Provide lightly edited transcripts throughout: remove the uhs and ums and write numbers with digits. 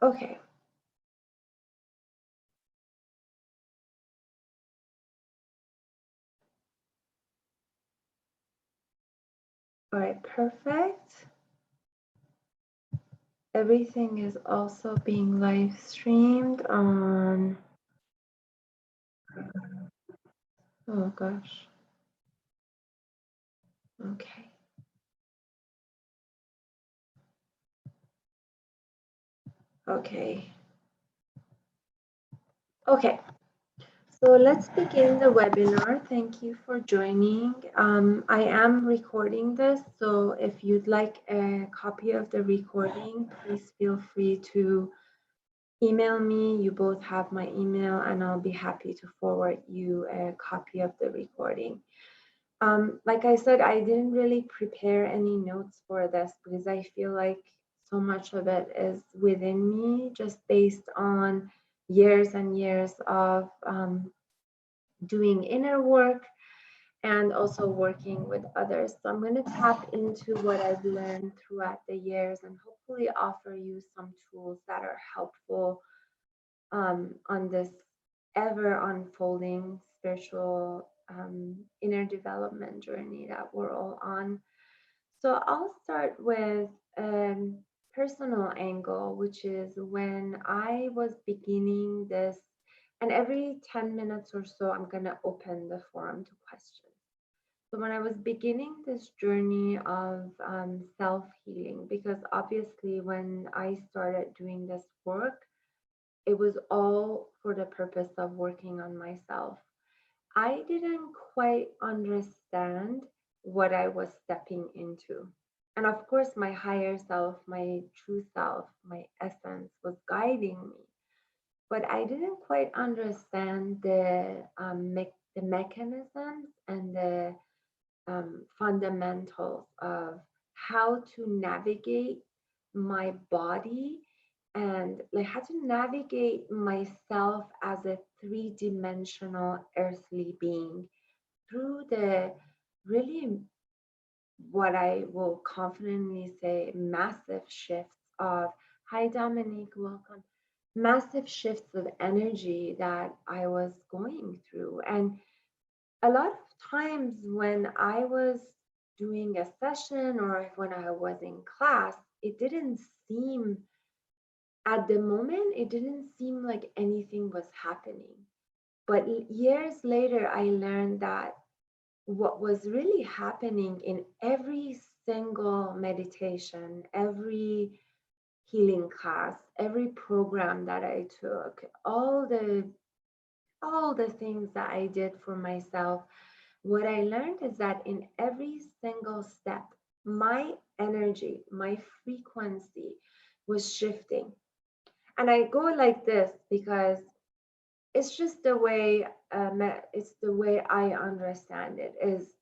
Okay. All right, perfect. Everything is also being live streamed on, oh gosh. Okay. Okay. Okay. So let's begin the webinar. Thank you for joining. I am recording this, so if you'd like a copy of the recording, please feel free to email me. You both have my email, and I'll be happy to forward you a copy of the recording. Like I said, I didn't really prepare any notes for this because I feel like so much of it is within me, just based on years and years of doing inner work and also working with others. So I'm going to tap into what I've learned throughout the years and hopefully offer you some tools that are helpful on this ever unfolding spiritual inner development journey that we're all on. So I'll start with a personal angle, which is when I was beginning this, and every 10 minutes or so, I'm going to open the forum to questions. So when I was beginning this journey of self-healing, because obviously when I started doing this work, it was all for the purpose of working on myself. I didn't quite understand what I was stepping into. And of course, my higher self, my true self, my essence was guiding me. But I didn't quite understand the mechanisms and the fundamentals of how to navigate my body and like how to navigate myself as a three-dimensional earthly being through the really what I will confidently say massive shifts of, hi Dominique, welcome, massive shifts of energy that I was going through. And a lot of times when I was doing a session or when I was in class, it didn't seem, at the moment, it didn't seem like anything was happening. But years later, I learned that what was really happening in every single meditation, every healing class, every program that I took, all the things that I did for myself, what I learned is that in every single step, my energy, my frequency was shifting. And I go like this because it's just the way it's the way I understand it is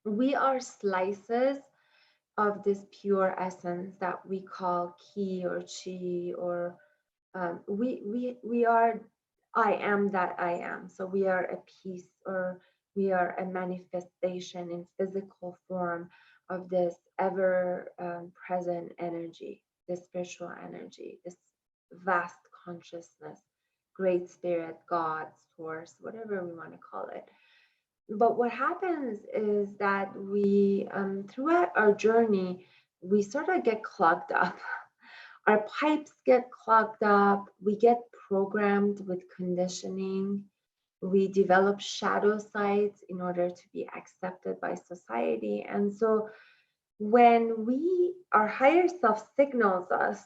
we are slices of this pure essence that we call ki or chi or we are I am that I am. So we are a piece or we are a manifestation in physical form of this ever present energy, this spiritual energy, this vast consciousness, great spirit, God, source, whatever we want to call it. But what happens is that we, throughout our journey, we sort of get clogged up. Our pipes get clogged up. We get programmed with conditioning. We develop shadow sides in order to be accepted by society. And so when our higher self signals us,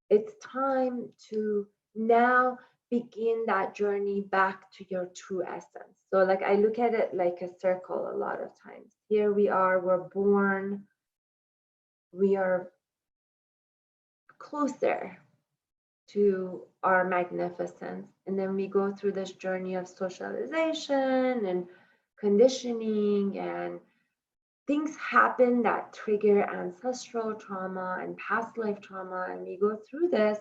it's time to now begin that journey back to your true essence. So like I look at it like a circle a lot of times. Here we are, we're born, we are closer to our magnificence. And then we go through this journey of socialization and conditioning, and things happen that trigger ancestral trauma and past life trauma. And we go through this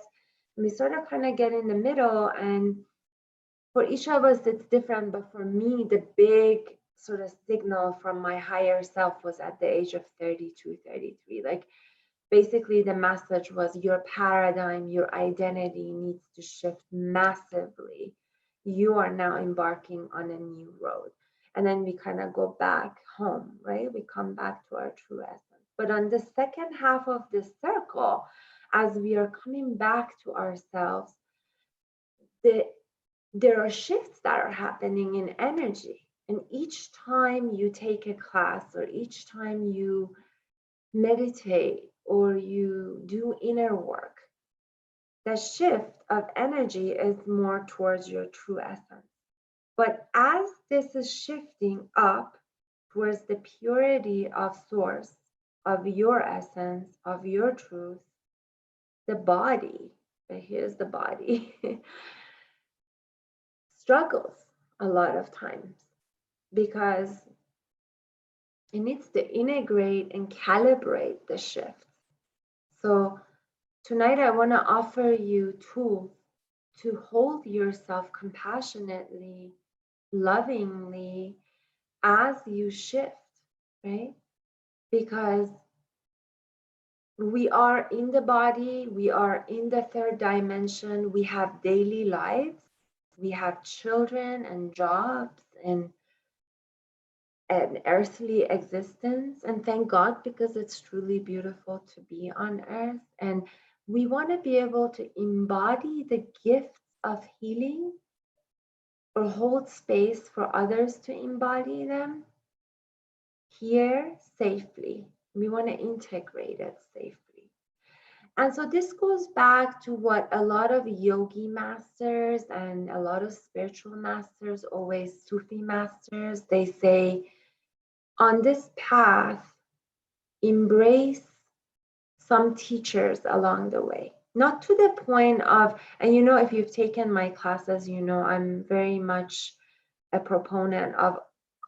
and we sort of kind of get in the middle. And for each of us, it's different. But for me, the big sort of signal from my higher self was at the age of 32, 33. Like basically the message was your paradigm, your identity needs to shift massively. You are now embarking on a new road. And then we kind of go back home, right? We come back to our true essence. But on the second half of this circle, as we are coming back to ourselves, there are shifts that are happening in energy. And each time you take a class, or each time you meditate, or you do inner work, the shift of energy is more towards your true essence. But as this is shifting up towards the purity of source, of your essence, of your truth, the body, and here's the body, struggles a lot of times because it needs to integrate and calibrate the shift. So tonight I want to offer you tools to hold yourself compassionately, lovingly as you shift, right? Because we are in the body, we are in the third dimension, we have daily lives, we have children and jobs and an earthly existence. And thank God, because it's truly beautiful to be on earth. And we want to be able to embody the gifts of healing or hold space for others to embody them here safely. We want to integrate it safely. And so this goes back to what a lot of yogi masters and a lot of spiritual masters, always Sufi masters, they say, on this path, embrace some teachers along the way. Not to the point of, and you know, if you've taken my classes, you know, I'm very much a proponent of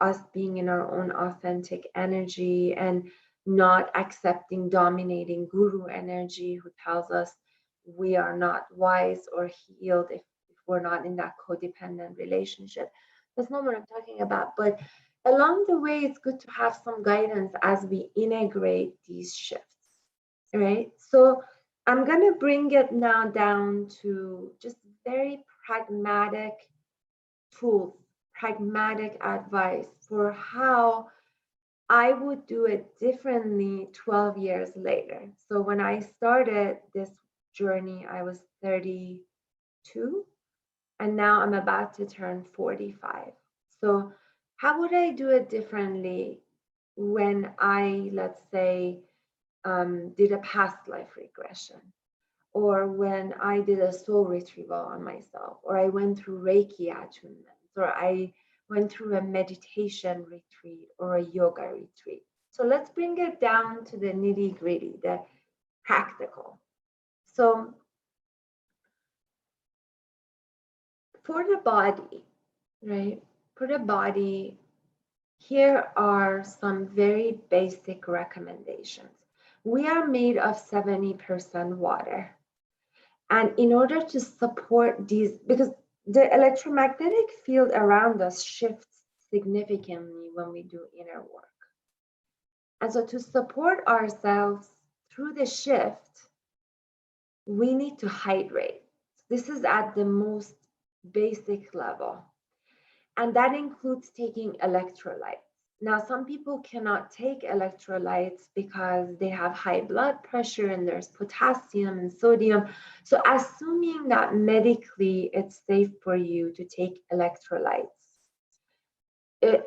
us being in our own authentic energy and not accepting dominating guru energy who tells us we are not wise or healed if we're not in that codependent relationship. That's not what I'm talking about. But along the way, it's good to have some guidance as we integrate these shifts, right? So I'm going to bring it now down to just very pragmatic tools, pragmatic advice for how I would do it differently 12 years later. So when I started this journey, I was 32, and now I'm about to turn 45. So how would I do it differently when I, let's say, did a past life regression, or when I did a soul retrieval on myself, or I went through Reiki attunement, or I went through a meditation retreat or a yoga retreat. So let's bring it down to the nitty gritty, the practical. So for the body, right? For the body, here are some very basic recommendations. We are made of 70% water. And in order to support these, because the electromagnetic field around us shifts significantly when we do inner work. And so to support ourselves through the shift, we need to hydrate. This is at the most basic level. And that includes taking electrolytes. Now, some people cannot take electrolytes because they have high blood pressure and there's potassium and sodium. So assuming that medically it's safe for you to take electrolytes,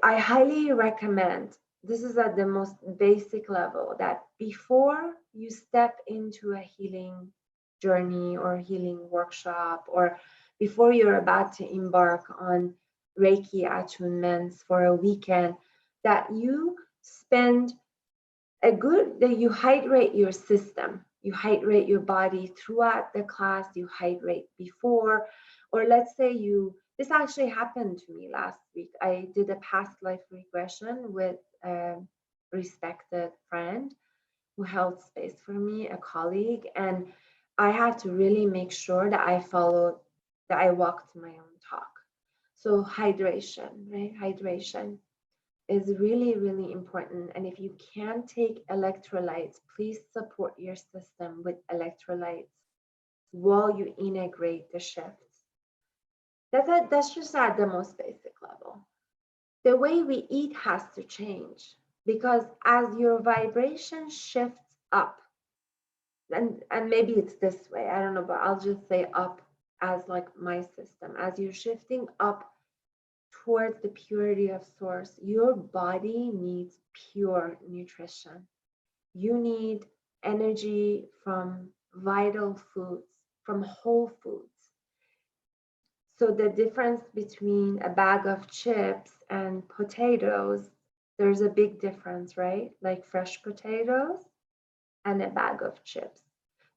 I highly recommend, this is at the most basic level, that before you step into a healing journey or healing workshop, or before you're about to embark on Reiki attunements for a weekend, that you spend that you hydrate your system, you hydrate your body throughout the class, you hydrate before, or let's say this actually happened to me last week. I did a past life regression with a respected friend who held space for me, a colleague, and I had to really make sure that I walked my own talk. So hydration, right? Hydration is really, really important. And if you can take electrolytes, please support your system with electrolytes while you integrate the shifts. That's just at the most basic level. The way we eat has to change, because as your vibration shifts up, and maybe it's this way, I don't know, but I'll just say up as like my system. As you're shifting up towards the purity of source, your body needs pure nutrition. You need energy from vital foods, from whole foods. So the difference between a bag of chips and potatoes, there's a big difference, right? Like fresh potatoes and a bag of chips.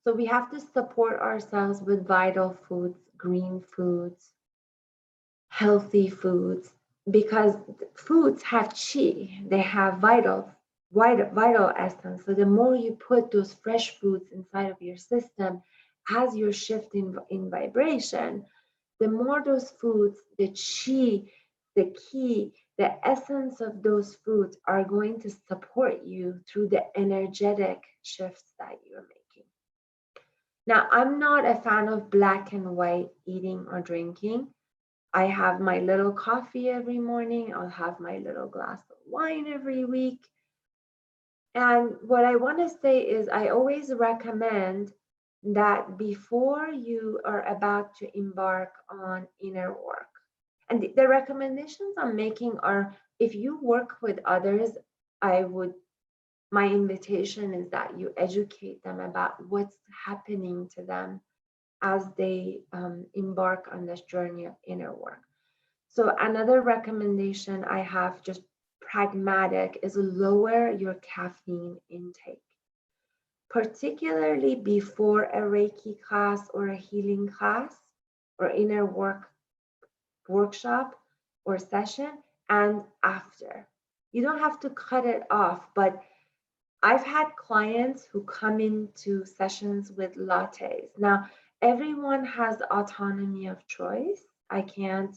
So we have to support ourselves with vital foods, green foods, healthy foods, because foods have chi, they have vital essence. So the more you put those fresh foods inside of your system, as you're shifting in vibration, the more those foods, the chi, the ki, the essence of those foods are going to support you through the energetic shifts that you're making. Now, I'm not a fan of black and white eating or drinking. I have my little coffee every morning. I'll have my little glass of wine every week. And what I want to say is I always recommend that before you are about to embark on inner work, and the recommendations I'm making are, if you work with others, my invitation is that you educate them about what's happening to them as they embark on this journey of inner work. So another recommendation I have, just pragmatic, is lower your caffeine intake, particularly before a Reiki class or a healing class or inner workshop or session, and after. You don't have to cut it off, but I've had clients who come into sessions with lattes. Now, everyone has autonomy of choice. I can't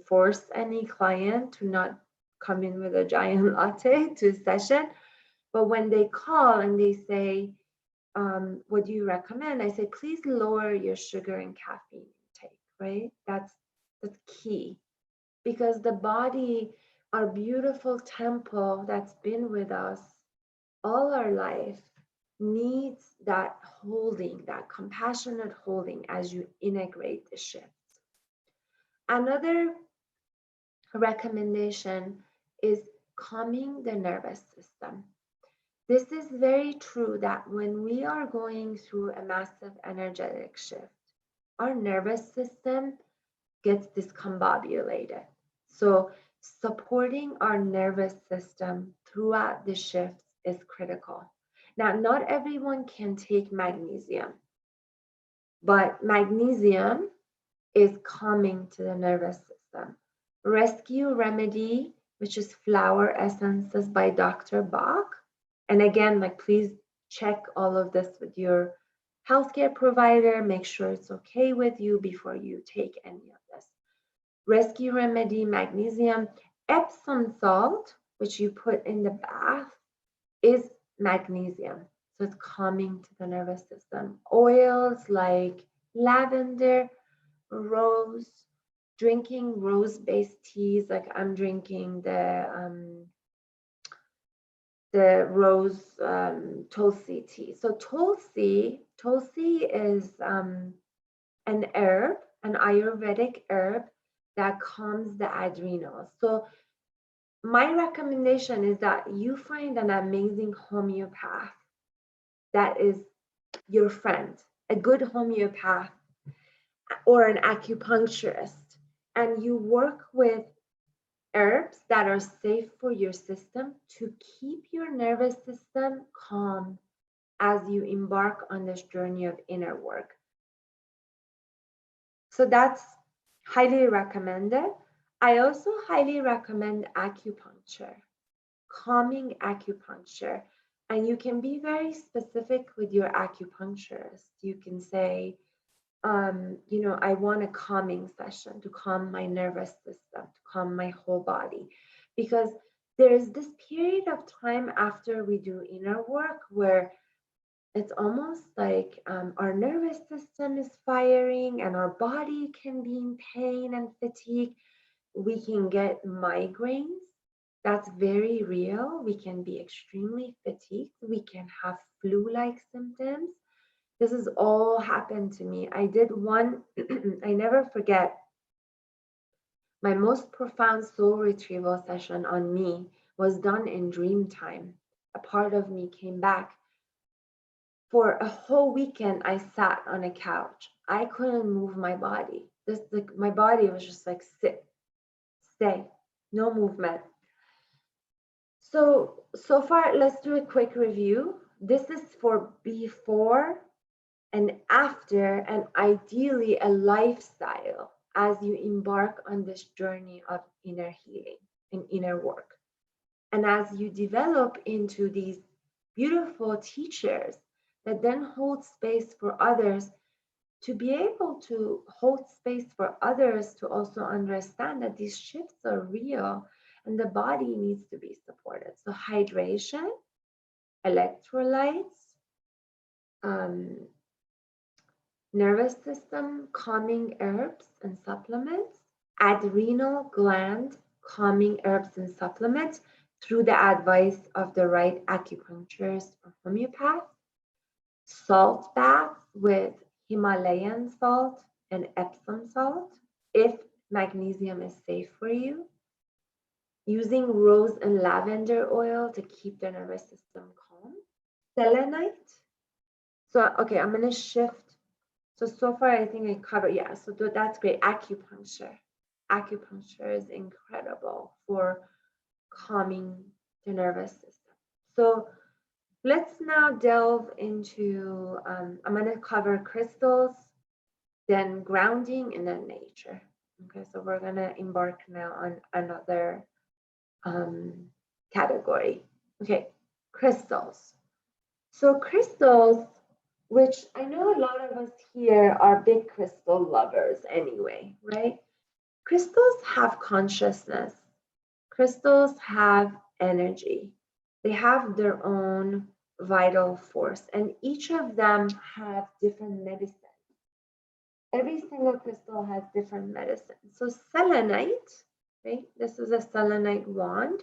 force any client to not come in with a giant latte to a session. But when they call and they say, what do you recommend? I say, please lower your sugar and caffeine intake, right? That's key, because the body, our beautiful temple that's been with us all our life, needs that holding, that compassionate holding as you integrate the shifts. Another recommendation is calming the nervous system. This is very true that when we are going through a massive energetic shift, our nervous system gets discombobulated. So supporting our nervous system throughout the shifts is critical. Now, not everyone can take magnesium, but magnesium is calming to the nervous system. Rescue Remedy, which is flower essences by Dr. Bach. And again, like, please check all of this with your healthcare provider. Make sure it's okay with you before you take any of this. Rescue Remedy magnesium. Epsom salt, which you put in the bath, is magnesium. So it's calming to the nervous system. Oils like lavender, rose, drinking rose-based teas, like I'm drinking the rose tulsi tea. So tulsi is an herb, an Ayurvedic herb that calms the adrenals. So my recommendation is that you find an amazing homeopath that is your friend, a good homeopath or an acupuncturist, and you work with herbs that are safe for your system to keep your nervous system calm as you embark on this journey of inner work. So that's highly recommended. I also highly recommend acupuncture, calming acupuncture. And you can be very specific with your acupuncturist. You can say, I want a calming session to calm my nervous system, to calm my whole body. because there is this period of time after we do inner work where it's almost like our nervous system is firing and our body can be in pain and fatigue. We can get migraines. That's very real. We can be extremely fatigued. We can have flu-like symptoms. This has all happened to me. I did one, I never forget, my most profound soul retrieval session on me was done in dream time. A part of me came back. For a whole weekend, I sat on a couch. I couldn't move my body. My body was just like, sit, stay, no movement. So far, let's do a quick review. This is for before and after, and ideally a lifestyle as you embark on this journey of inner healing and inner work. And as you develop into these beautiful teachers that then hold space for others, to be able to hold space for others to also understand that these shifts are real and the body needs to be supported. So hydration, electrolytes, nervous system calming herbs and supplements, adrenal gland calming herbs and supplements through the advice of the right acupuncturist or homeopath, salt baths with Himalayan salt and Epsom salt if magnesium is safe for you, using rose and lavender oil to keep the nervous system calm, selenite. So, okay, I'm going to shift. So far, I think I covered, yeah, so that's great. Acupuncture. Acupuncture is incredible for calming the nervous system. So let's now delve into, I'm going to cover crystals, then grounding, and then nature. Okay, so we're going to embark now on another category. Okay, crystals. So crystals, which I know a lot of us here are big crystal lovers anyway, right? Crystals have consciousness. Crystals have energy. They have their own vital force, and each of them have different medicines. Every single crystal has different medicines. So selenite, right? This is a selenite wand,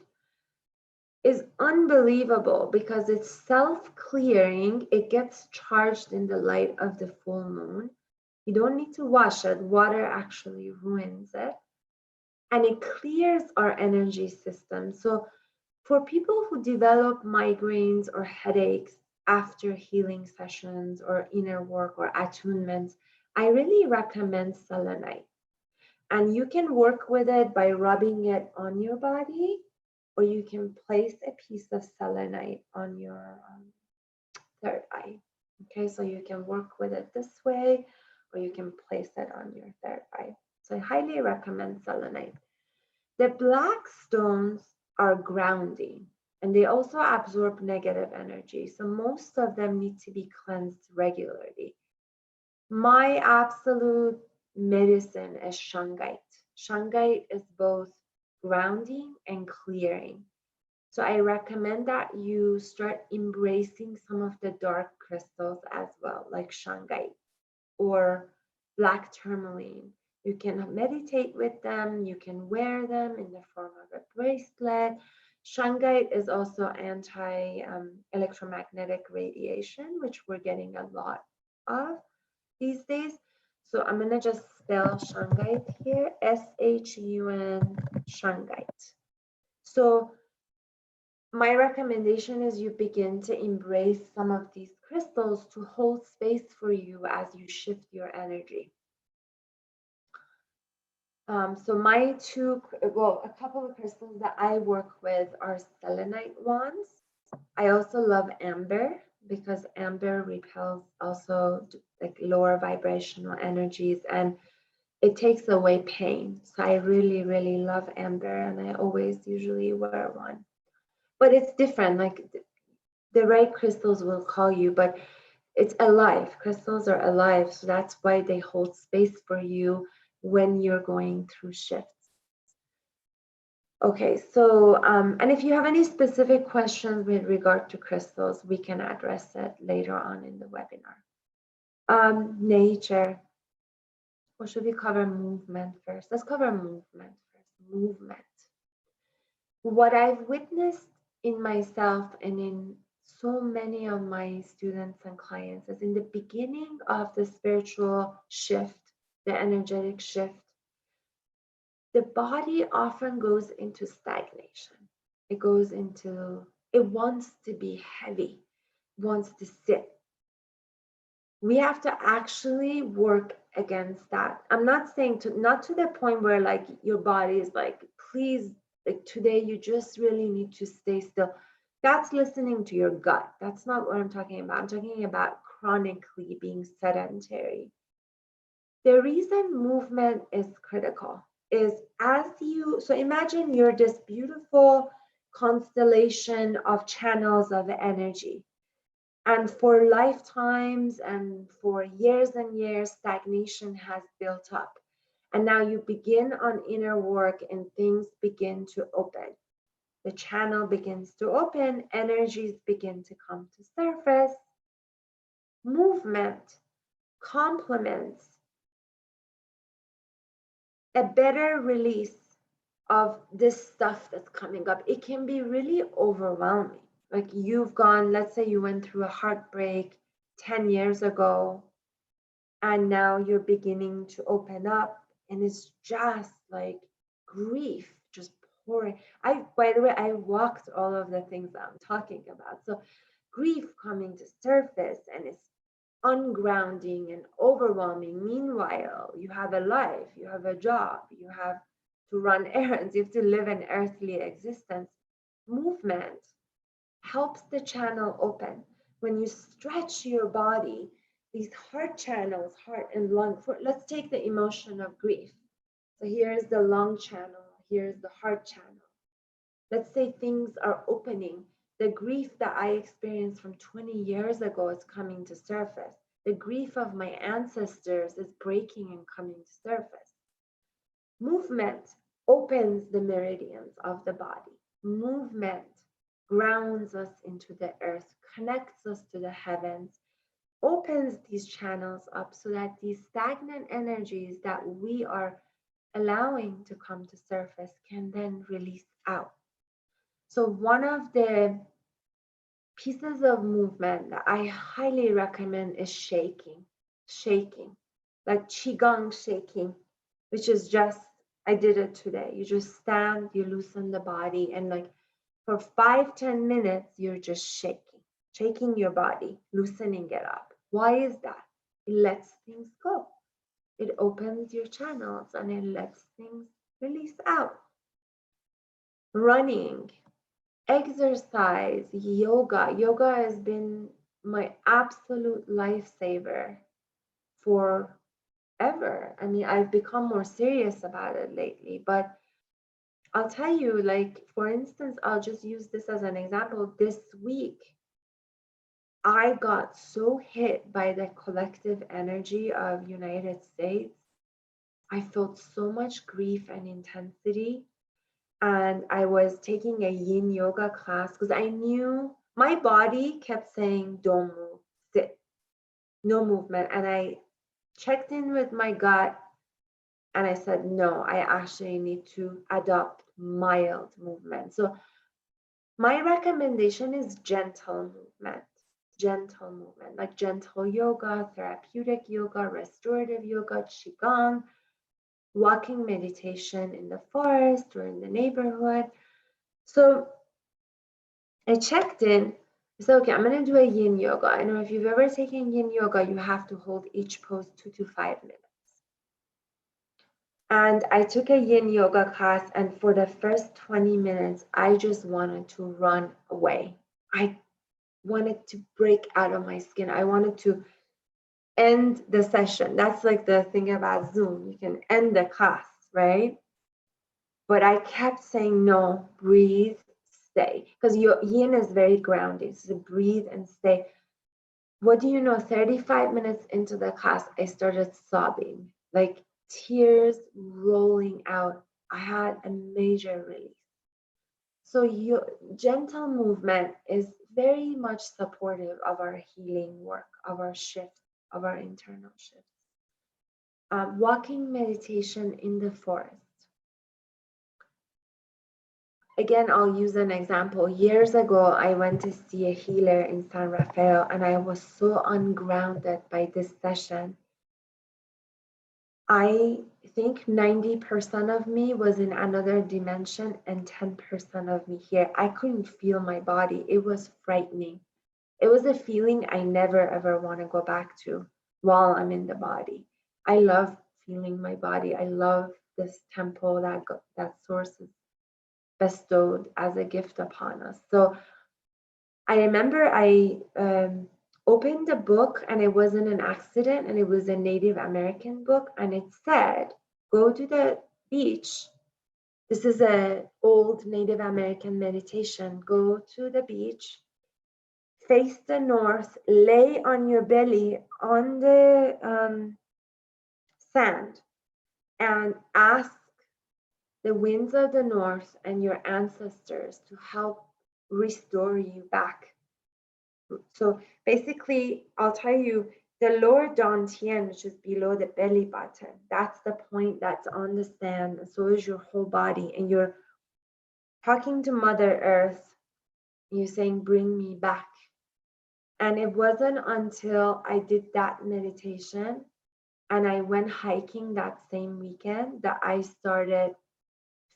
is unbelievable because it's self-clearing. It gets charged in the light of the full moon. You don't need to wash it. Water actually ruins it. And it clears our energy system. So for people who develop migraines or headaches after healing sessions or inner work or attunements, I really recommend selenite. And you can work with it by rubbing it on your body, or you can place a piece of selenite on your third eye. Okay, so you can work with it this way, or you can place it on your third eye. So I highly recommend selenite. The black stones are grounding, and they also absorb negative energy. So most of them need to be cleansed regularly. My absolute medicine is shungite. Shungite is both grounding and clearing. So I recommend that you start embracing some of the dark crystals as well, like shungite or black tourmaline. You can meditate with them, you can wear them in the form of a bracelet. Shungite is also anti-electromagnetic radiation, which we're getting a lot of these days. So I'm going to just spell shungite here, S-H-U-N, shungite. So my recommendation is you begin to embrace some of these crystals to hold space for you as you shift your energy. So my a couple of crystals that I work with are selenite wands. I also love amber because amber repels also like lower vibrational energies and it takes away pain. So I really, really love amber and I always usually wear one. But it's different, like the right crystals will call you, but it's alive. Crystals are alive. So that's why they hold space for you when you're going through shifts. Okay, so, and if you have any specific questions with regard to crystals, we can address it later on in the webinar. Nature. Or should we cover movement first? Let's cover movement first. Movement. What I've witnessed in myself and in so many of my students and clients is in the beginning of the spiritual shift, the energetic shift, the body often goes into stagnation. It goes into, it wants to be heavy, wants to sit. We have to actually work against that. I'm not saying not to the point where like your body is like, please, like today you just really need to stay still. That's listening to your gut. That's not what I'm talking about. I'm talking about chronically being sedentary. The reason movement is critical is so imagine you're this beautiful constellation of channels of energy. And for lifetimes and for years and years, stagnation has built up. And now you begin on inner work and things begin to open. The channel begins to open, energies begin to come to surface. Movement complements a better release of this stuff that's coming up. It can be really overwhelming. Like you've gone, let's say you went through a heartbreak 10 years ago, and now you're beginning to open up, and it's just like grief just pouring. By the way, I walked all of the things that I'm talking about. So grief coming to surface, and it's ungrounding and overwhelming. Meanwhile, you have a life, you have a job, you have to run errands, you have to live an earthly existence. Movement helps the channel open. When you stretch your body, these heart channels, heart and lung, let's take the emotion of grief. So here's the lung channel, here's the heart channel. Let's say things are opening. The grief that I experienced from 20 years ago is coming to surface. The grief of my ancestors is breaking and coming to surface. Movement opens the meridians of the body. Movement grounds us into the earth, connects us to the heavens, opens these channels up so that these stagnant energies that we are allowing to come to surface can then release out. So one of the pieces of movement that I highly recommend is shaking, like Qigong shaking, which is just, I did it today. You just stand, you loosen the body, and like for 5-10 minutes, you're just shaking your body, loosening it up. Why is that? It lets things go. It opens your channels and it lets things release out. Running, exercise, yoga. Yoga has been my absolute lifesaver forever. I mean, I've become more serious about it lately, but I'll tell you, like, for instance, I'll just use this as an example. This week, I got so hit by the collective energy of United States. I felt so much grief and intensity. And I was taking a yin yoga class because I knew my body kept saying, don't move, sit, no movement. And I checked in with my gut and I said, no, I actually need to adopt mild movement. So my recommendation is gentle movement, like gentle yoga, therapeutic yoga, restorative yoga, qigong, walking meditation in the forest or in the neighborhood. So I checked in. I said, okay, I'm going to do a yin yoga. I know if you've ever taken yin yoga, you have to hold each pose 2 to 5 minutes. And I took a yin yoga class, and for the first 20 minutes, I just wanted to run away. I wanted to break out of my skin. I wanted to end the session. That's like the thing about Zoom. You can end the class, right? But I kept saying, no, breathe, stay. Because your yin is very grounding. So breathe and stay. What do you know? 35 minutes into the class, I started sobbing, like tears rolling out. I had a major release. So your gentle movement is very much supportive of our healing work, of our shift, of our internal shifts. Walking meditation in the forest. Again, I'll use an example. Years ago, I went to see a healer in San Rafael, and I was so ungrounded by this session. I think 90% of me was in another dimension and 10% of me here. I couldn't feel my body. It was frightening. It was a feeling I never ever want to go back to while I'm in the body. I love feeling my body. I love this temple that source is bestowed as a gift upon us. So I remember I opened a book, and it wasn't an accident, and it was a Native American book, and it said, go to the beach. This is an old Native American meditation. Go to the beach, face the north, lay on your belly on the sand, and ask the winds of the north and your ancestors to help restore you back. So basically, I'll tell you, the lower dantian, which is below the belly button, that's the point that's on the sand, and so is your whole body. And you're talking to Mother Earth, you're saying, bring me back. And it wasn't until I did that meditation and I went hiking that same weekend that I started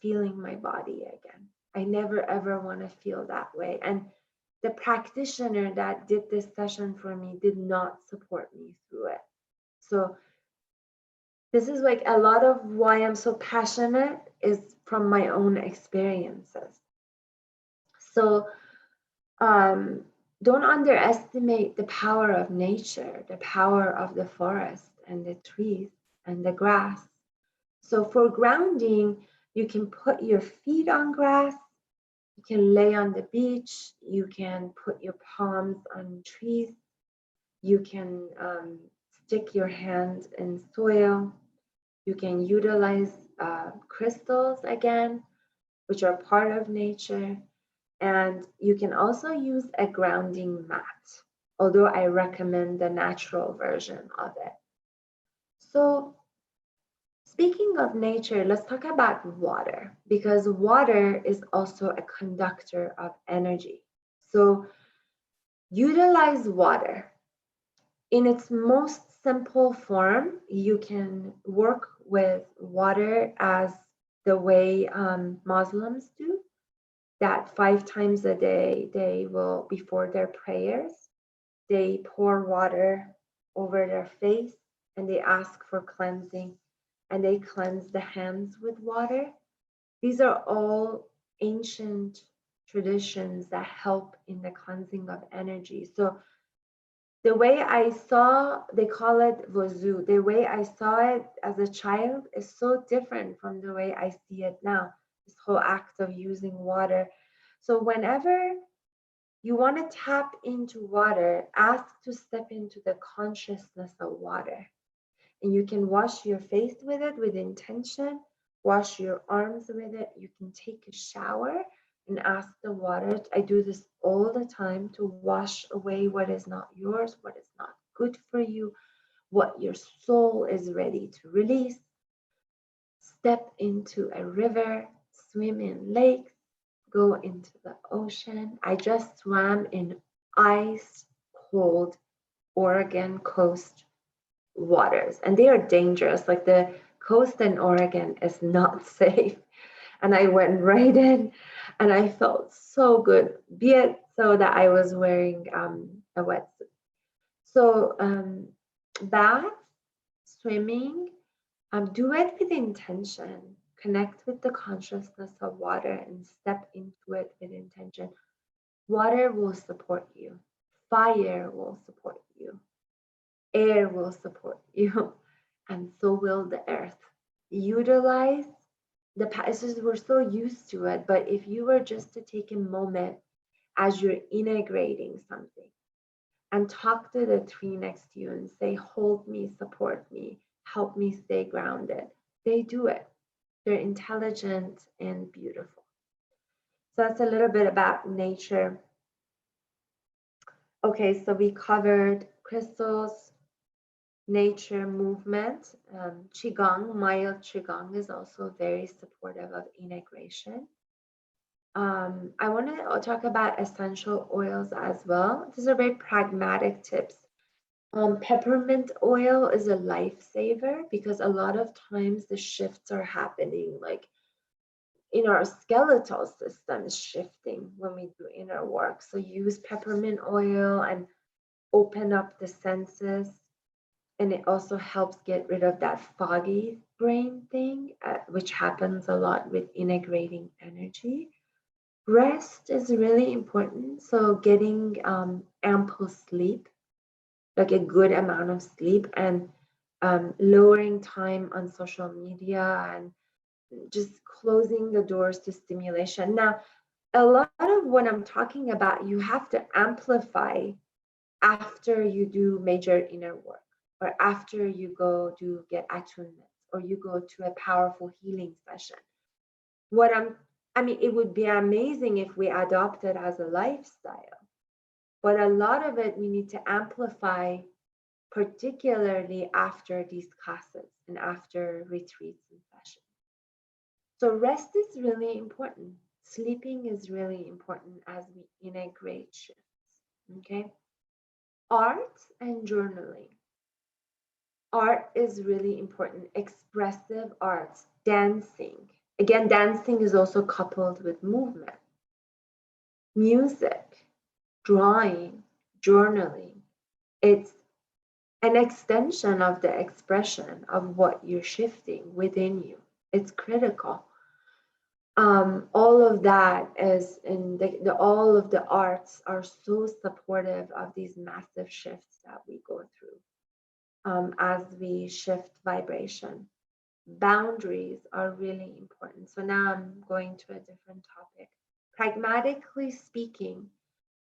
feeling my body again. I never ever want to feel that way. And the practitioner that did this session for me did not support me through it. So this is like a lot of why I'm so passionate is from my own experiences. So don't underestimate the power of nature, the power of the forest and the trees and the grass. So for grounding, you can put your feet on grass, you can lay on the beach, you can put your palms on trees, you can stick your hands in soil, you can utilize crystals again, which are part of nature, and you can also use a grounding mat, although I recommend the natural version of it. So speaking of nature, let's talk about water, because water is also a conductor of energy. So utilize water. In its most simple form, you can work with water as the way Muslims do, that 5 times a day they will, before their prayers, they pour water over their face and they ask for cleansing, and they cleanse the hands with water. These are all ancient traditions that help in the cleansing of energy. So the way I saw, they call it wuzu, the way I saw it as a child is so different from the way I see it now, this whole act of using water. So whenever you want to tap into water, ask to step into the consciousness of water. And you can wash your face with it with intention, wash your arms with it. You can take a shower and ask the water. I do this all the time to wash away what is not yours, what is not good for you, what your soul is ready to release. Step into a river, swim in lakes, go into the ocean. I just swam in ice cold Oregon coast waters, and they are dangerous. Like the coast in Oregon is not safe. And I went right in and I felt so good, be it so that I was wearing a wetsuit. So bath, swimming, do it with intention. Connect with the consciousness of water and step into it with intention. Water will support you. Fire will support you. Air will support you. And so will the earth. Utilize the passages. We're so used to it, but if you were just to take a moment as you're integrating something and talk to the tree next to you and say, hold me, support me, help me stay grounded, they do it. They're intelligent and beautiful. So that's a little bit about nature. Okay, so we covered crystals, nature, movement. Qigong, mild Qigong is also very supportive of integration. I want to talk about essential oils as well. These are very pragmatic tips. Peppermint oil is a lifesaver because a lot of times the shifts are happening like in our skeletal system is shifting when we do inner work. So use peppermint oil and open up the senses. And it also helps get rid of that foggy brain thing, which happens a lot with integrating energy. Rest is really important. So getting ample sleep, like a good amount of sleep, and lowering time on social media and just closing the doors to stimulation. Now, a lot of what I'm talking about, you have to amplify after you do major inner work, or after you go to get attunement, or you go to a powerful healing session. I mean, it would be amazing if we adopt it as a lifestyle, but a lot of it we need to amplify, particularly after these classes and after retreats and sessions. So rest is really important. Sleeping is really important as we integrate shifts. Okay. Art and journaling. Art is really important. Expressive arts, dancing. Again, dancing is also coupled with movement. Music, drawing, journaling. It's an extension of the expression of what you're shifting within you. It's critical. All of that is in all of the arts are so supportive of these massive shifts that we go through as we shift vibration. Boundaries are really important. So now I'm going to a different topic. Pragmatically speaking,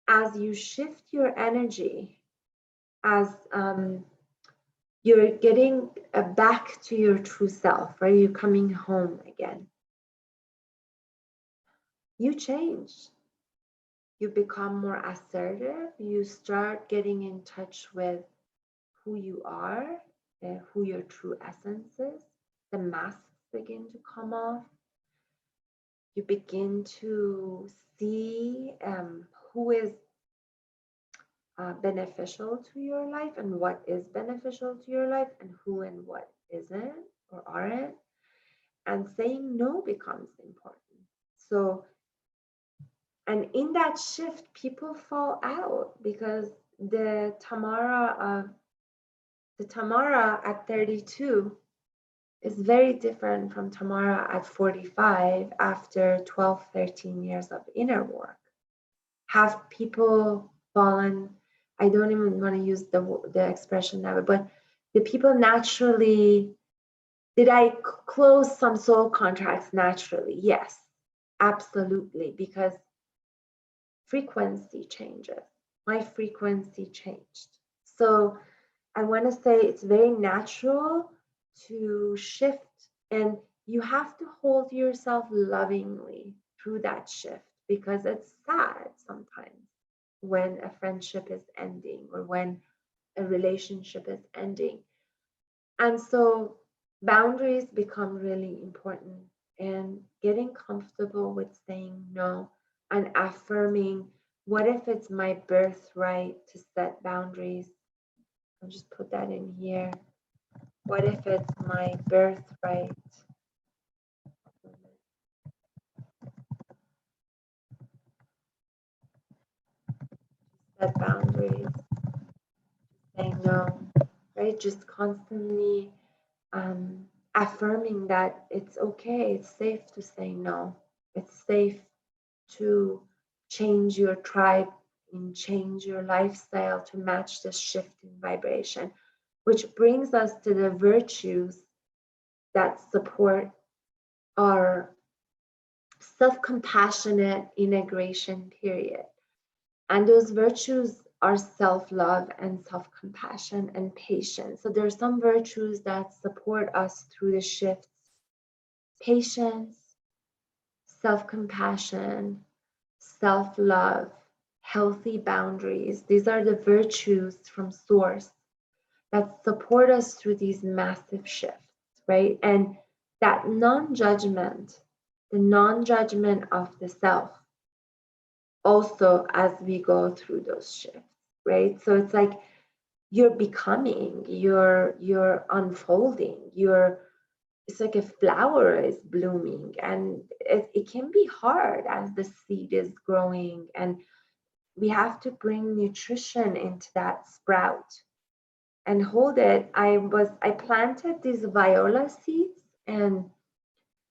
as you shift your energy, as you're getting back to your true self, right? You're coming home again. You change. You become more assertive. You start getting in touch with who you are, who your true essence is. The masks begin to come off. You begin to see who is beneficial to your life and what is beneficial to your life and who and what isn't or aren't. And saying no becomes important. So, and in that shift, people fall out because the Tamara at 32 is very different from Tamara at 45 after 12, 13 years of inner work. Have people fallen? I don't even want to use the expression never, but the people naturally, did I close some soul contracts naturally? Yes, absolutely, because frequency changes. My frequency changed. So I want to say it's very natural to shift, and you have to hold yourself lovingly through that shift because it's sad sometimes when a friendship is ending or when a relationship is ending. And so boundaries become really important, and getting comfortable with saying no and affirming what if it's my birthright to set boundaries. I'll just put that in here. What if it's my birthright? Set boundaries, saying no, right? Just constantly affirming that it's okay, it's safe to say no. It's safe to change your tribe and change your lifestyle to match this shift in vibration, which brings us to the virtues that support our self-compassionate integration period. And those virtues are self-love and self-compassion and patience. So there are some virtues that support us through the shifts: patience, self-compassion, self-love, healthy boundaries. These are the virtues from source that support us through these massive shifts, right? And that non-judgment, the non-judgment of the self, also as we go through those shifts, right? So it's like you're becoming, you're unfolding, it's like a flower is blooming, and it can be hard as the seed is growing, and we have to bring nutrition into that sprout and hold it. I planted these viola seeds, and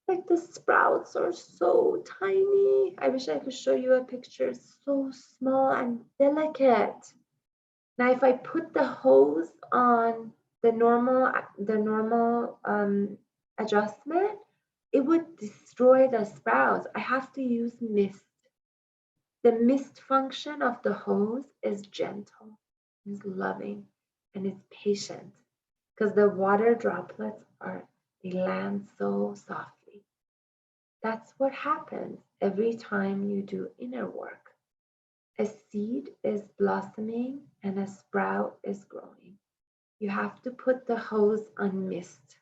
like the sprouts are so tiny. I wish I could show you a picture. It's so small and delicate. Now, if I put the hose on the normal adjustment, it would destroy the sprouts. I have to use mist. The mist function of the hose is gentle, is loving, and it's patient because the water droplets they land so softly. That's what happens every time you do inner work. A seed is blossoming and a sprout is growing. You have to put the hose on mist,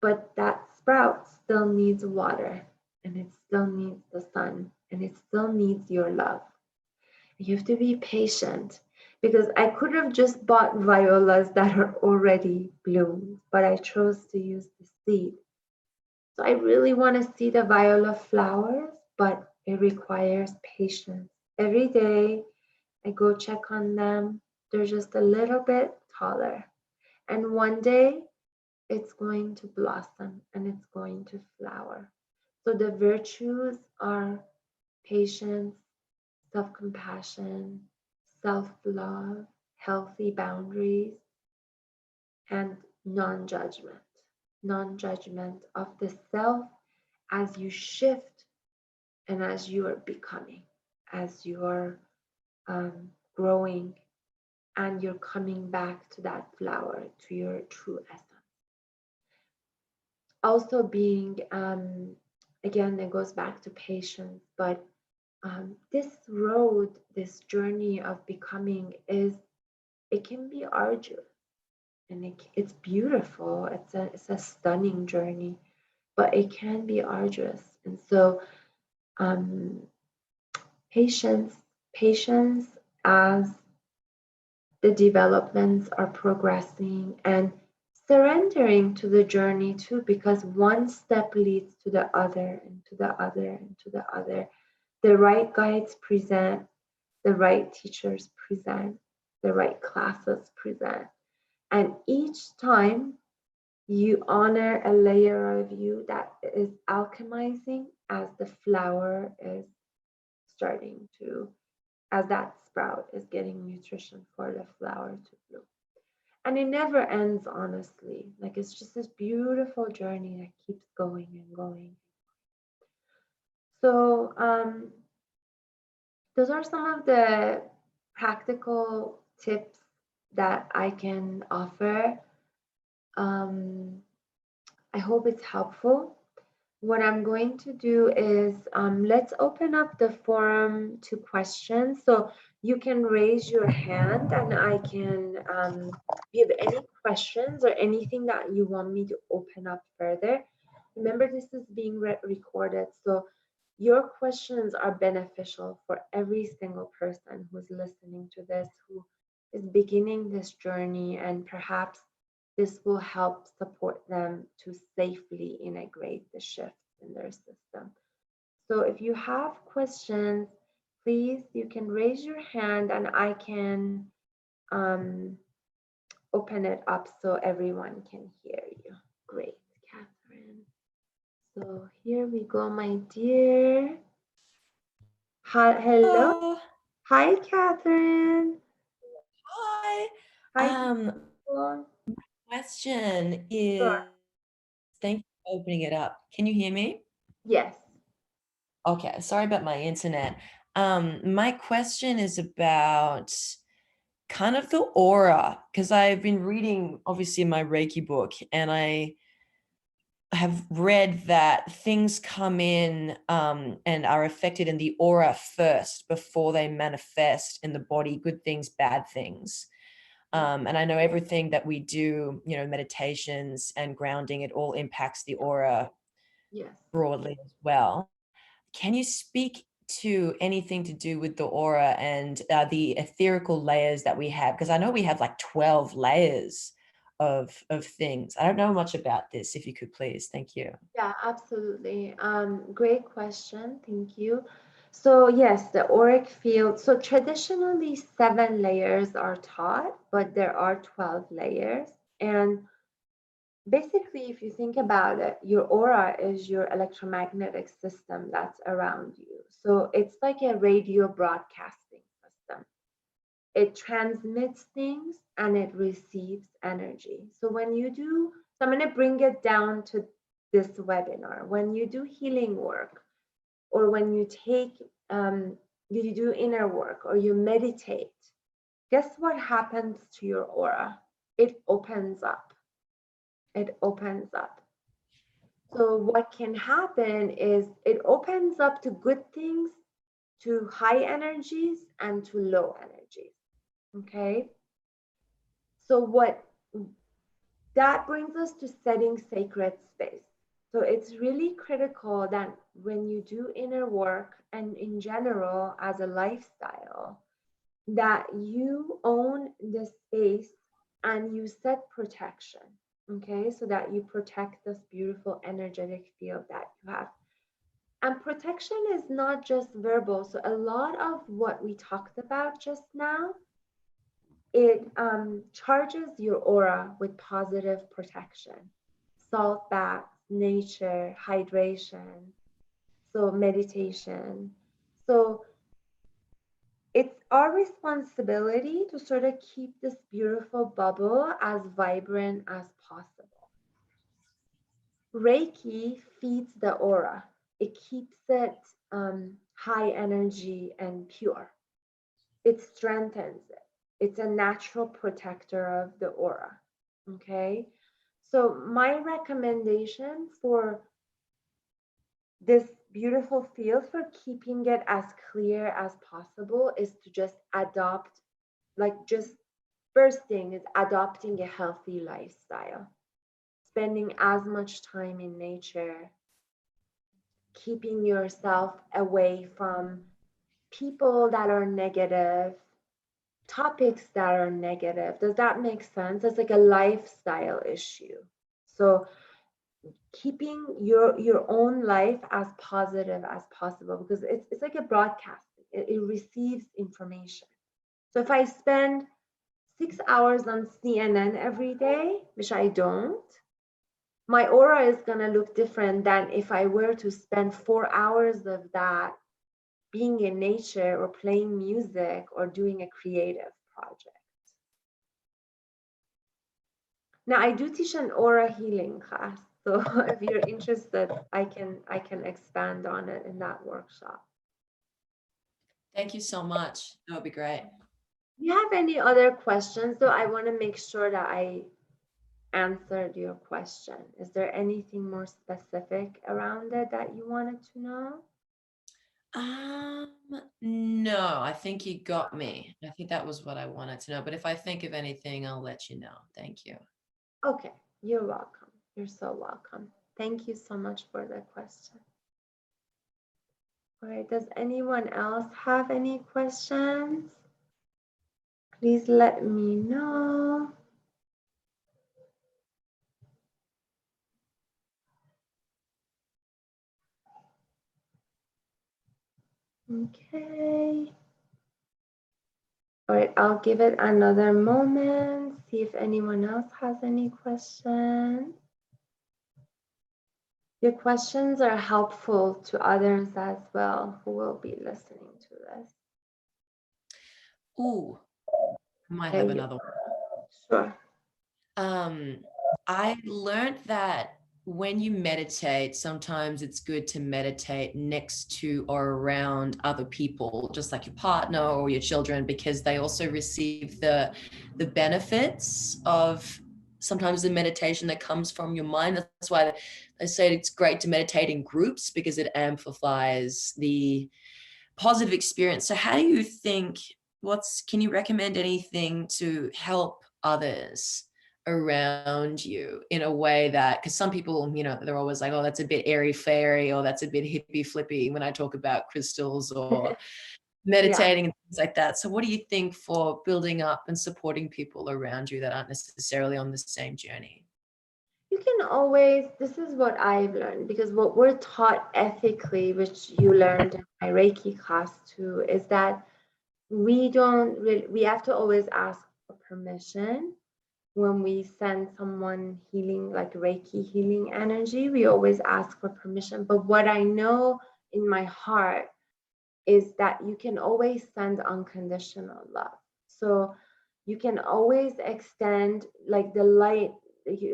but that sprout still needs water, and it still needs the sun, and it still needs your love. You have to be patient, because I could have just bought violas that are already bloomed, but I chose to use the seed. So I really want to see the viola flowers, but it requires patience. Every day I go check on them. They're just a little bit taller. And one day it's going to blossom and it's going to flower. So the virtues are patience, self-compassion, self-love, healthy boundaries, and non-judgment. Non-judgment of the self as you shift and as you are becoming, as you are growing, and you're coming back to that flower, to your true essence. Also being, again, it goes back to patience, but this road, this journey of becoming it can be arduous, and it's beautiful. It's a stunning journey, but it can be arduous. And so patience as the developments are progressing, and surrendering to the journey too, because one step leads to the other and to the other and to the other. The right guides present, the right teachers present, the right classes present. And each time you honor a layer of you that is alchemizing as the flower is starting to, as that sprout is getting nutrition for the flower to bloom. And it never ends, honestly. Like, it's just this beautiful journey that keeps going and going. So those are some of the practical tips that I can offer. I hope it's helpful. What I'm going to do is let's open up the forum to questions. So you can raise your hand, and I can, if you have any questions or anything that you want me to open up further. Remember, this is being recorded, so your questions are beneficial for every single person who's listening to this, who is beginning this journey, and perhaps this will help support them to safely integrate the shifts in their system. So if you have questions, please, you can raise your hand, and I can open it up so everyone can hear you. Great, Catherine. So here we go, my dear. Hi, hello. Hello. Hi, Catherine. Hi. Hi. Question is, Sure. thank you for opening it up. Can you hear me? Yes. Okay, sorry about my internet. My question is about kind of the aura, because I've been reading obviously my Reiki book, and have read that things come in and are affected in the aura first before they manifest in the body, good things, bad things. And I know everything that we do, meditations and grounding, it all impacts the aura Yes. broadly as well. Can you speak to anything to do with the aura and the etherical layers that we have? Because I know we have like 12 layers of things. I don't know much about this. If you could please. Thank you. Yeah, absolutely. Great question. Thank you. So yes, the auric field. So traditionally, 7 layers are taught, but there are 12 layers. And basically, if you think about it, your aura is your electromagnetic system that's around you. So it's like a radio broadcasting system. It transmits things and it receives energy. So when you do, so I'm going to bring it down to this webinar. When you do healing work, or when you take, you do inner work, or you meditate, guess what happens to your aura? It opens up. It opens up. So what can happen is it opens up to good things, to high energies, and to low energies. Okay. So what that brings us to setting sacred space. So it's really critical that when you do inner work and in general as a lifestyle, that you own the space and you set protection, okay? So that you protect this beautiful energetic field that you have. And protection is not just verbal. So a lot of what we talked about just now, it charges your aura with positive protection. Salt baths, nature, hydration, so meditation. So it's our responsibility to sort of keep this beautiful bubble as vibrant as possible. Reiki feeds the aura. It keeps it high energy and pure. It strengthens it. It's a natural protector of the aura. Okay. So my recommendation for this beautiful field, for keeping it as clear as possible, is to just adopt, like, just first thing is adopting a healthy lifestyle, spending as much time in nature, keeping yourself away from people that are negative, topics that are negative. Does that make sense? It's like a lifestyle issue. So keeping your own life as positive as possible, because it's like a broadcast. It receives information. So if I spend 6 hours on CNN every day, which I don't, my aura is going to look different than if I were to spend 4 hours of that being in nature or playing music or doing a creative project. Now I do teach an aura healing class, so if you're interested, I can expand on it in that workshop. Thank you so much. That would be great. Do you have any other questions? So I want to make sure that I answered your question. Is there anything more specific around it that you wanted to know? No, I think you got me. I think that was what I wanted to know. But if I think of anything, I'll let you know. Thank you. Okay, you're welcome. You're so welcome. Thank you so much for the question. All right, does anyone else have any questions? Please let me know. Okay. All right, I'll give it another moment, see if anyone else has any questions. Your questions are helpful to others as well who will be listening to this. Ooh, I might have another one. Sure. I learned that when you meditate, sometimes it's good to meditate next to or around other people, just like your partner or your children, because they also receive the benefits of sometimes the meditation that comes from your mind. That's why I say it's great to meditate in groups, because it amplifies the positive experience. So how do you think, can you recommend anything to help others around you in a way that, because some people, they're always like, oh, that's a bit airy fairy, or that's a bit hippie flippy when I talk about crystals or meditating and things like that. So what do you think for building up and supporting people around you that aren't necessarily on the same journey? You can always, this is what I've learned, because what we're taught ethically, which you learned in my Reiki class too, is that we have to always ask for permission when we send someone healing, like Reiki healing energy. We always ask for permission. But what I know in my heart is that you can always send unconditional love. So you can always extend like the light.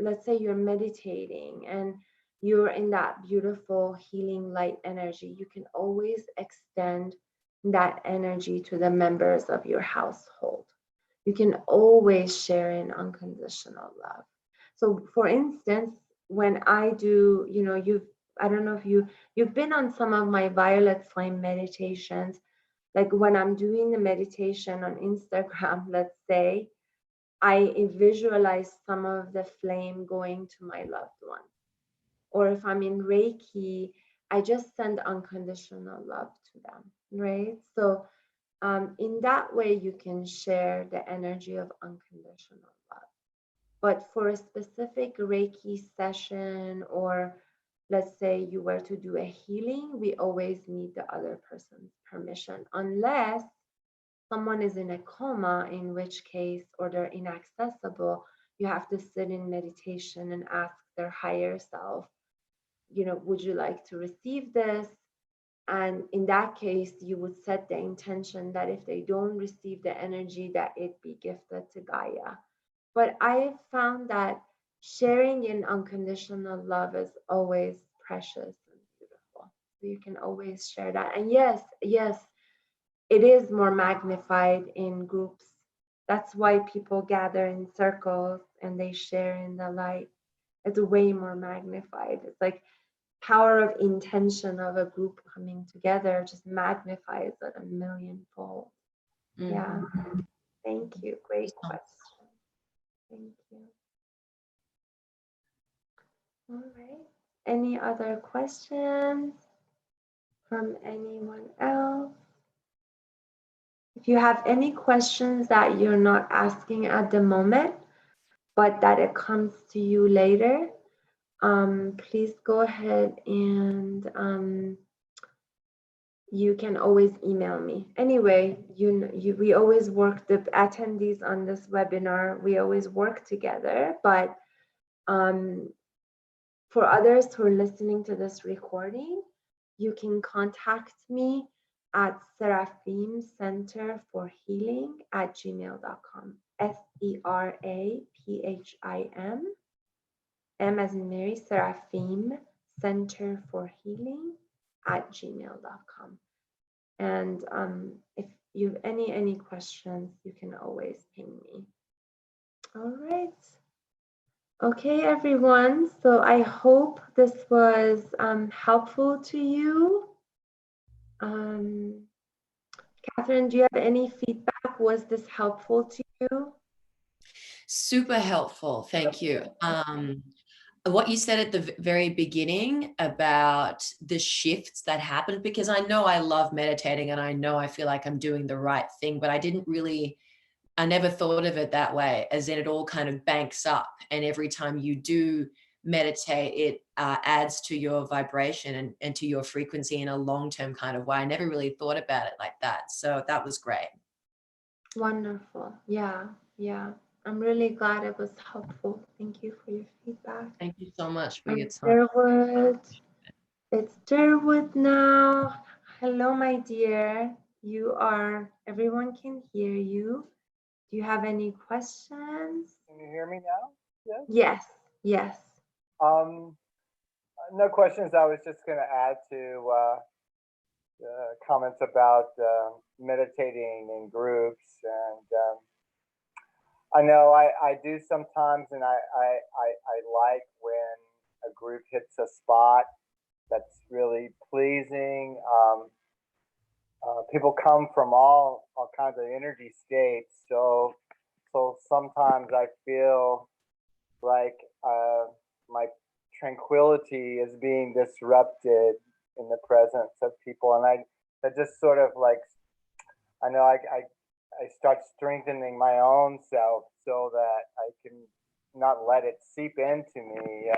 Let's say you're meditating and you're in that beautiful healing light energy. You can always extend that energy to the members of your household. You can always share in unconditional love. So for instance, when I do, I don't know if you've been on some of my violet flame meditations. Like when I'm doing the meditation on Instagram, let's say, I visualize some of the flame going to my loved one. Or if I'm in Reiki, I just send unconditional love to them, right? So in that way, you can share the energy of unconditional love. But for a specific Reiki session, or let's say you were to do a healing, we always need the other person's permission, unless someone is in a coma, in which case, or they're inaccessible, you have to sit in meditation and ask their higher self, would you like to receive this? And in that case, you would set the intention that if they don't receive the energy, that it be gifted to Gaia. But I found that sharing in unconditional love is always precious and beautiful. So you can always share that. And yes, it is more magnified in groups. That's why people gather in circles and they share in the light. It's way more magnified. It's like power of intention of a group coming together just magnifies it a millionfold. Yeah. Thank you. Great question. Thank you. All right. Any other questions from anyone else? If you have any questions that you're not asking at the moment, but that it comes to you later, please go ahead and you can always email me. Anyway, we always work, the attendees on this webinar, we always work together, but for others who are listening to this recording, you can contact me at seraphimcenterforhealing@gmail.com. SERAPHIM, M as in Mary, Seraphim Center for Healing @gmail.com. And if you have any questions, you can always ping me. All right. Okay, everyone. So I hope this was helpful to you. Catherine, do you have any feedback? Was this helpful to you? Super helpful. Thank you. What you said at the very beginning about the shifts that happened, because I know I love meditating and I know I feel like I'm doing the right thing, but I never thought of it that way, as in it all kind of banks up. And every time you do meditate, it adds to your vibration and to your frequency in a long-term kind of way. I never really thought about it like that. So that was great. Wonderful. Yeah. I'm really glad it was helpful. Thank you for your feedback. Thank you so much for your time. It's Derwood now. Hello, my dear. Everyone can hear you. Do you have any questions? Can you hear me now? Yes. No questions. I was just going to add to comments about meditating in groups, and I know I do sometimes, and I like when a group hits a spot that's really pleasing. People come from all kinds of energy states, so sometimes I feel like my tranquility is being disrupted in the presence of people, and I just sort of like, I know I start strengthening my own self so that I can not let it seep into me.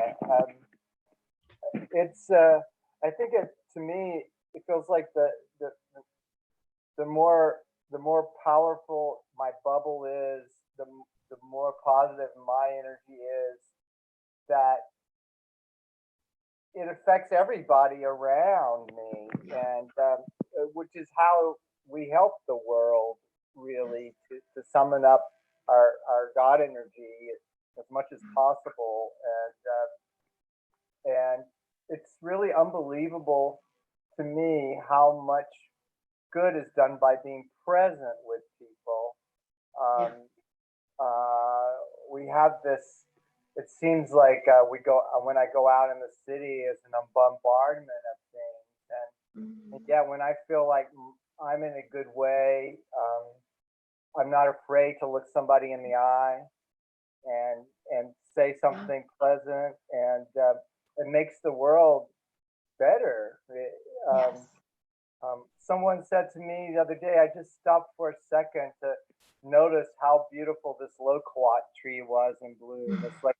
It's I think it, to me, it feels like the the more powerful my bubble is, the more positive my energy is, that it affects everybody around me, and which is how we help the world, really, to summon up our God energy as much as possible. And it's really unbelievable to me how much good is done by being present with people. Um, we have this, it seems like we go, when I go out in the city, it's a bombardment of things. And yeah, when I feel like I'm in a good way, I'm not afraid to look somebody in the eye and say something pleasant, and it makes the world better. Someone said to me the other day, I just stopped for a second to notice how beautiful this loquat tree was in bloom. It's like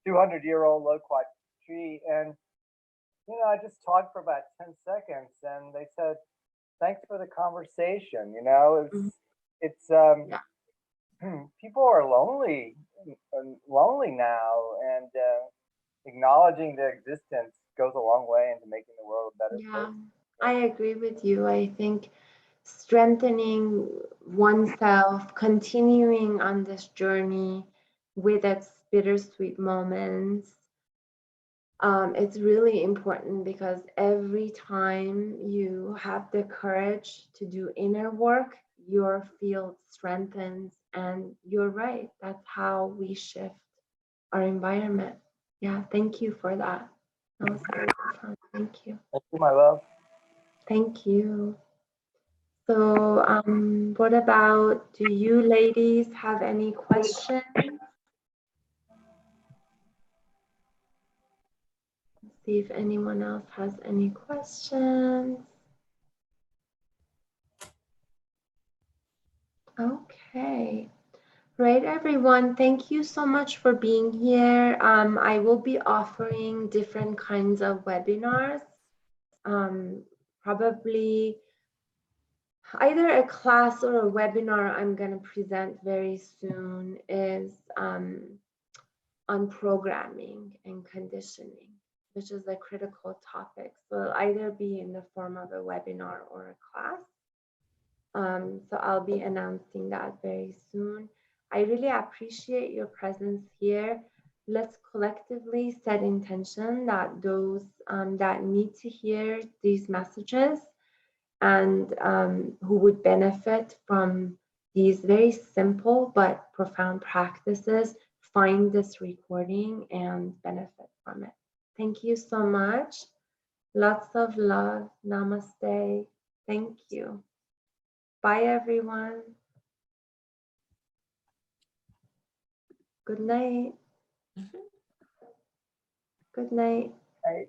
200-year-old loquat tree. And, I just talked for about 10 seconds, and they said, thanks for the conversation. It's people are lonely now, and acknowledging their existence goes a long way into making the world a better place. I agree with you. I think strengthening oneself, continuing on this journey with its bittersweet moments, it's really important, because every time you have the courage to do inner work, your field strengthens. And you're right, that's how we shift our environment. Yeah, thank you for that. That was very profound. Thank you. Thank you, my love. Thank you. So, what about, do you ladies have any questions? Let's see if anyone else has any questions. Okay. Right, everyone. Thank you so much for being here. I will be offering different kinds of webinars. Probably either a class or a webinar I'm going to present very soon is on programming and conditioning, which is a critical topic. So it'll either be in the form of a webinar or a class. So I'll be announcing that very soon. I really appreciate your presence here. Let's collectively set intention that those that need to hear these messages and who would benefit from these very simple but profound practices find this recording and benefit from it. Thank you so much. Lots of love. Namaste. Thank you. Bye, everyone. Good night. Good night. Right.